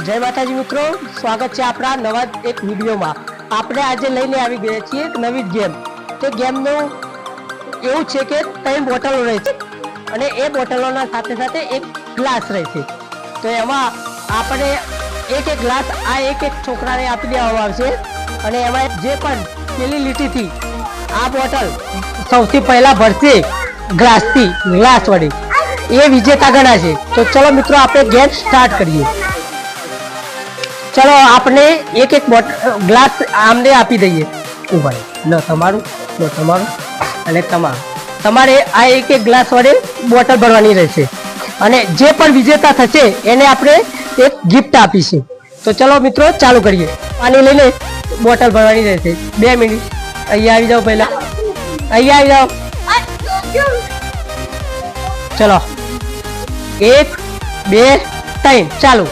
जय माताजी मित्रों, स्वागत है अपना नवा एक वीडियो में। आपने आज लईने आवी गया छीए एक नवी गेम। ते गेमनो एवुं छे के 3 बोटलो रहे छे अने ए बोटलोना साथे साथे एक ग्लास रहे छे। तो एमां आपणे एक ग्लास आ एक छोकराने आपी देवामां आवशे अने एमां जे पण पेली लीटीथी आ बोटल सौथी पहेला भरशे ग्लास वडे ए विजेता गणाशे। तो चलो मित्रों आपणे गेम स्टार्ट करिए। चलो आपने एक एक ग्लास आमने आपी दईए। भाई लो तमारू अने तमारे आ एक एक ग्लास वडे बोटल भरवानी रहेशे अने जे पण विजेता थशे एने आपणे एक गिफ्ट आपीशुं। तो चलो मित्रों चालू करिए। पानी लईने बोटल भरवानी रहेशे। 2 मिनिट अहींया आवी जाओ। पहला अहींया आवी जाओ। चलो 1 2 3 चालू।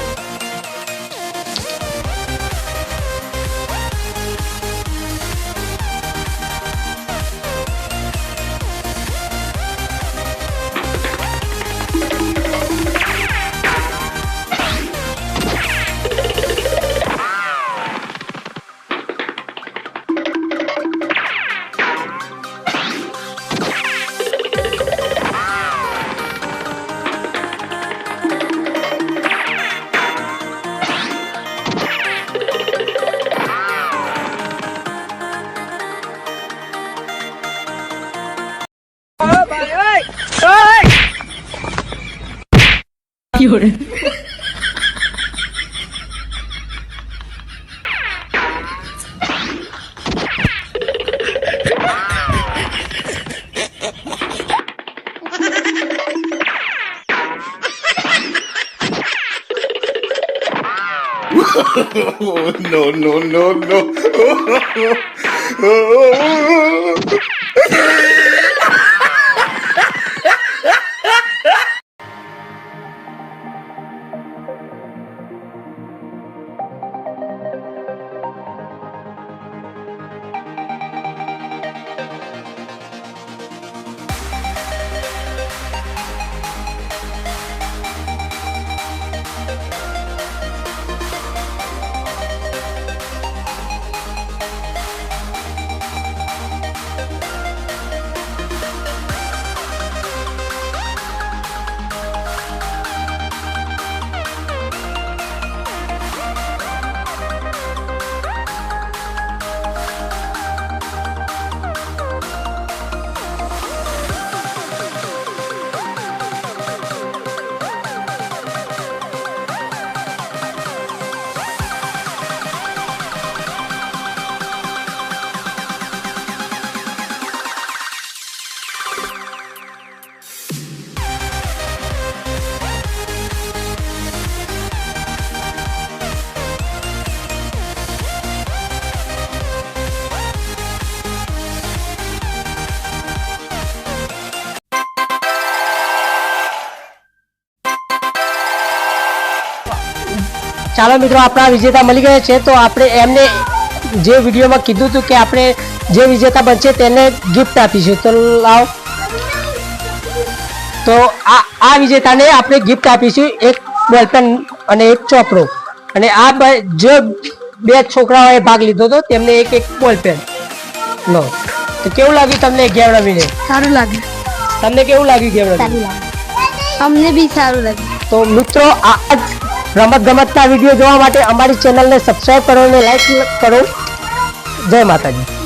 No. चलो मित्रों अपना विजेता मिली गए छे। तो आपणे एमने जे विडियो में कीधुं हतुं के आपणे जे विजेता बनशे तेने गिफ्ट आपीशुं। तो लाओ। तो आ विजेता ने आपणे गिफ्ट आपीशुं एक बॉलपेन अने एक चोपड़ो अने आ जो 2 छोकराओए भाग लीधो तो तेमने एक एक बॉलपेन लो। तो केवुं लाग्युं तमने गेम रमीने? सारू लागे। तमने केवुं लाग्युं गेम रमीने? अमने भी सारू लागे। तो मित्रों आज रमत गमतना वीडियो जोवा माटे अमारी चेनल ने सब्सक्राइब करो ने लाइक करो। जय माताजी।